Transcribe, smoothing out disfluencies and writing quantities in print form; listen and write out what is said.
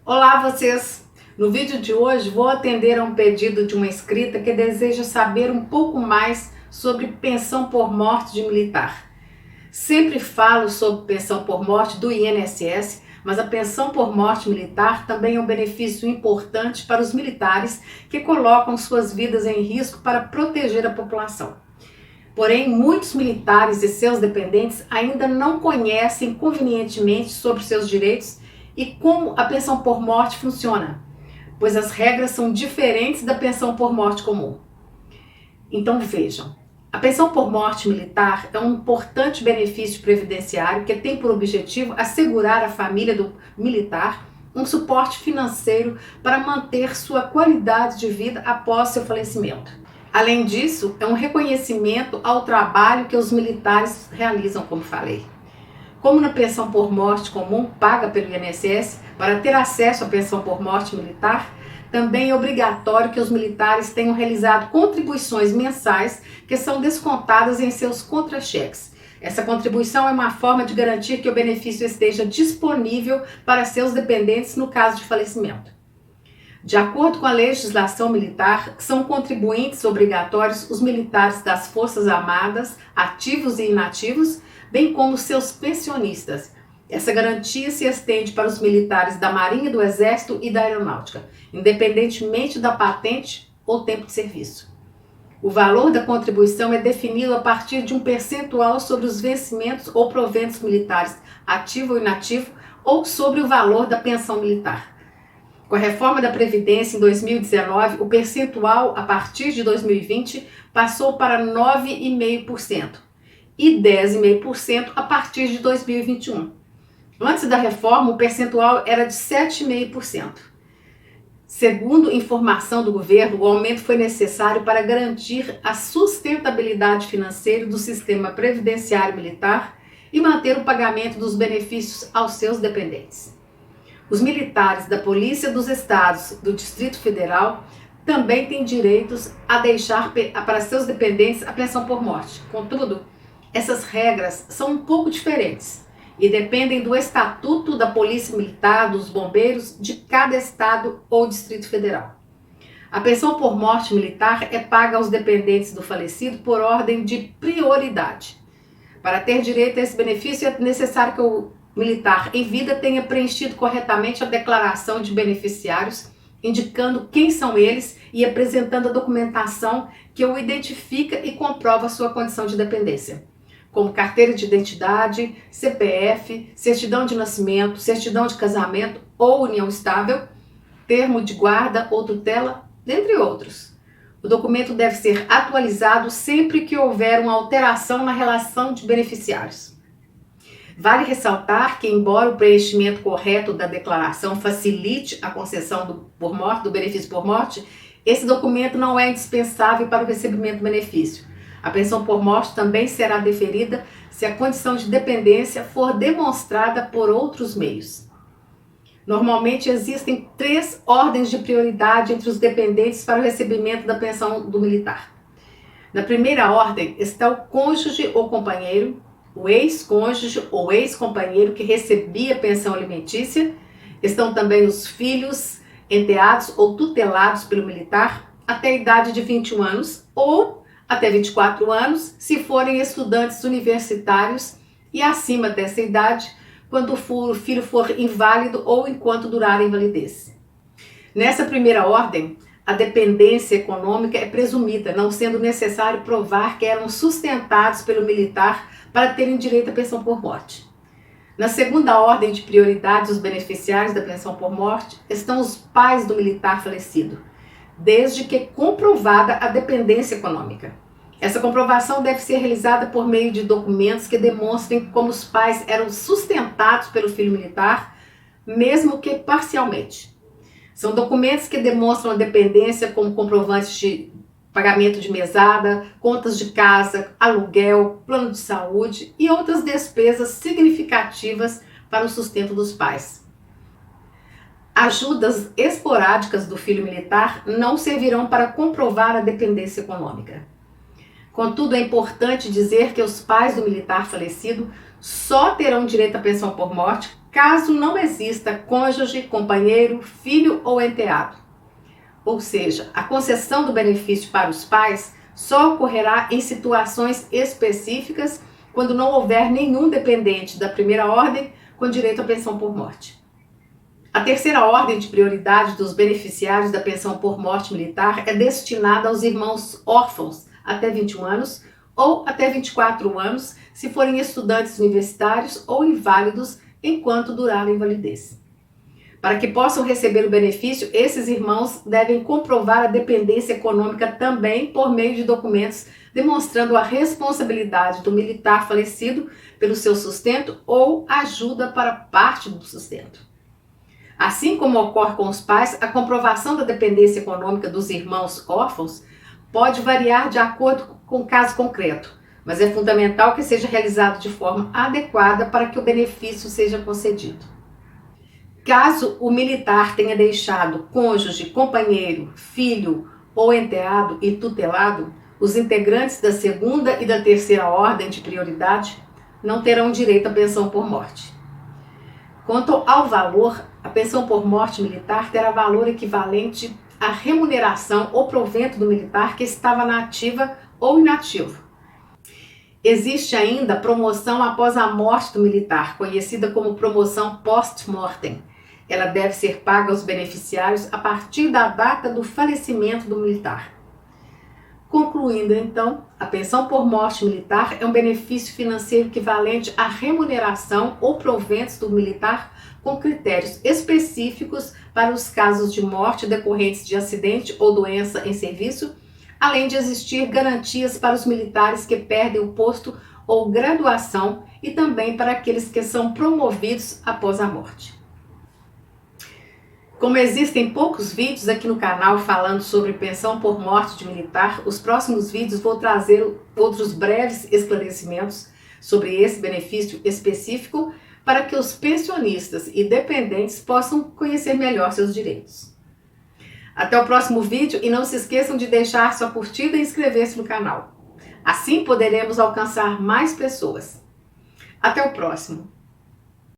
Olá vocês! No vídeo de hoje vou atender a um pedido de uma inscrita que deseja saber um pouco mais sobre pensão por morte de militar. Sempre falo sobre pensão por morte do INSS, mas a pensão por morte militar também é um benefício importante para os militares que colocam suas vidas em risco para proteger a população. Porém, muitos militares e seus dependentes ainda não conhecem convenientemente sobre seus direitos e como a pensão por morte funciona, pois as regras são diferentes da pensão por morte comum. Então vejam, a pensão por morte militar é um importante benefício previdenciário que tem por objetivo assegurar à família do militar um suporte financeiro para manter sua qualidade de vida após seu falecimento. Além disso, é um reconhecimento ao trabalho que os militares realizam, como falei. Como na pensão por morte comum paga pelo INSS, para ter acesso à pensão por morte militar, também é obrigatório que os militares tenham realizado contribuições mensais que são descontadas em seus contra-cheques. Essa contribuição é uma forma de garantir que o benefício esteja disponível para seus dependentes no caso de falecimento. De acordo com a legislação militar, são contribuintes obrigatórios os militares das Forças Armadas, ativos e inativos, bem como seus pensionistas. Essa garantia se estende para os militares da Marinha, do Exército e da Aeronáutica, independentemente da patente ou tempo de serviço. O valor da contribuição é definido a partir de um percentual sobre os vencimentos ou proventos militares, ativo ou inativo, ou sobre o valor da pensão militar. Com a reforma da Previdência em 2019, o percentual a partir de 2020 passou para 9,5% e 10,5% a partir de 2021. Antes da reforma, o percentual era de 7,5%. Segundo informação do governo, o aumento foi necessário para garantir a sustentabilidade financeira do sistema previdenciário militar e manter o pagamento dos benefícios aos seus dependentes. Os militares da Polícia dos Estados do Distrito Federal também têm direitos a deixar para seus dependentes a pensão por morte. Contudo, essas regras são um pouco diferentes e dependem do Estatuto da Polícia Militar, dos Bombeiros, de cada estado ou Distrito Federal. A pensão por morte militar é paga aos dependentes do falecido por ordem de prioridade. Para ter direito a esse benefício é necessário que o militar em vida tenha preenchido corretamente a declaração de beneficiários, indicando quem são eles e apresentando a documentação que o identifica e comprova sua condição de dependência, como carteira de identidade, CPF, certidão de nascimento, certidão de casamento ou união estável, termo de guarda ou tutela, dentre outros. O documento deve ser atualizado sempre que houver uma alteração na relação de beneficiários. Vale ressaltar que, embora o preenchimento correto da declaração facilite a concessão do benefício por morte, esse documento não é indispensável para o recebimento do benefício. A pensão por morte também será deferida se a condição de dependência for demonstrada por outros meios. Normalmente existem 3 ordens de prioridade entre os dependentes para o recebimento da pensão do militar. Na primeira ordem está o cônjuge ou companheiro, o ex-cônjuge ou ex-companheiro que recebia pensão alimentícia. Estão também os filhos, enteados ou tutelados pelo militar até a idade de 21 anos ou até 24 anos, se forem estudantes universitários, e acima dessa idade, quando o filho for inválido ou enquanto durar a invalidez. Nessa primeira ordem, a dependência econômica é presumida, não sendo necessário provar que eram sustentados pelo militar para terem direito à pensão por morte. Na segunda ordem de prioridade, os beneficiários da pensão por morte estão os pais do militar falecido, desde que comprovada a dependência econômica. Essa comprovação deve ser realizada por meio de documentos que demonstrem como os pais eram sustentados pelo filho militar, mesmo que parcialmente. São documentos que demonstram a dependência, como comprovantes de pagamento de mesada, contas de casa, aluguel, plano de saúde e outras despesas significativas para o sustento dos pais. Ajudas esporádicas do filho militar não servirão para comprovar a dependência econômica. Contudo, é importante dizer que os pais do militar falecido só terão direito à pensão por morte caso não exista cônjuge, companheiro, filho ou enteado. Ou seja, a concessão do benefício para os pais só ocorrerá em situações específicas quando não houver nenhum dependente da primeira ordem com direito à pensão por morte. A terceira ordem de prioridade dos beneficiários da pensão por morte militar é destinada aos irmãos órfãos até 21 anos ou até 24 anos, se forem estudantes universitários ou inválidos enquanto durar a invalidez. Para que possam receber o benefício, esses irmãos devem comprovar a dependência econômica também por meio de documentos demonstrando a responsabilidade do militar falecido pelo seu sustento ou ajuda para parte do sustento. Assim como ocorre com os pais, a comprovação da dependência econômica dos irmãos órfãos pode variar de acordo com o caso concreto, mas é fundamental que seja realizado de forma adequada para que o benefício seja concedido. Caso o militar tenha deixado cônjuge, companheiro, filho ou enteado e tutelado, os integrantes da segunda e da terceira ordem de prioridade não terão direito à pensão por morte. Quanto ao valor, a pensão por morte militar terá valor equivalente à remuneração ou provento do militar que estava na ativa ou inativo. Existe ainda promoção após a morte do militar, conhecida como promoção post-mortem. Ela deve ser paga aos beneficiários a partir da data do falecimento do militar. Concluindo, então, a pensão por morte militar é um benefício financeiro equivalente à remuneração ou proventos do militar com critérios específicos para os casos de morte decorrentes de acidente ou doença em serviço, além de existir garantias para os militares que perdem o posto ou graduação e também para aqueles que são promovidos após a morte. Como existem poucos vídeos aqui no canal falando sobre pensão por morte de militar, os próximos vídeos vou trazer outros breves esclarecimentos sobre esse benefício específico para que os pensionistas e dependentes possam conhecer melhor seus direitos. Até o próximo vídeo e não se esqueçam de deixar sua curtida e inscrever-se no canal. Assim poderemos alcançar mais pessoas. Até o próximo!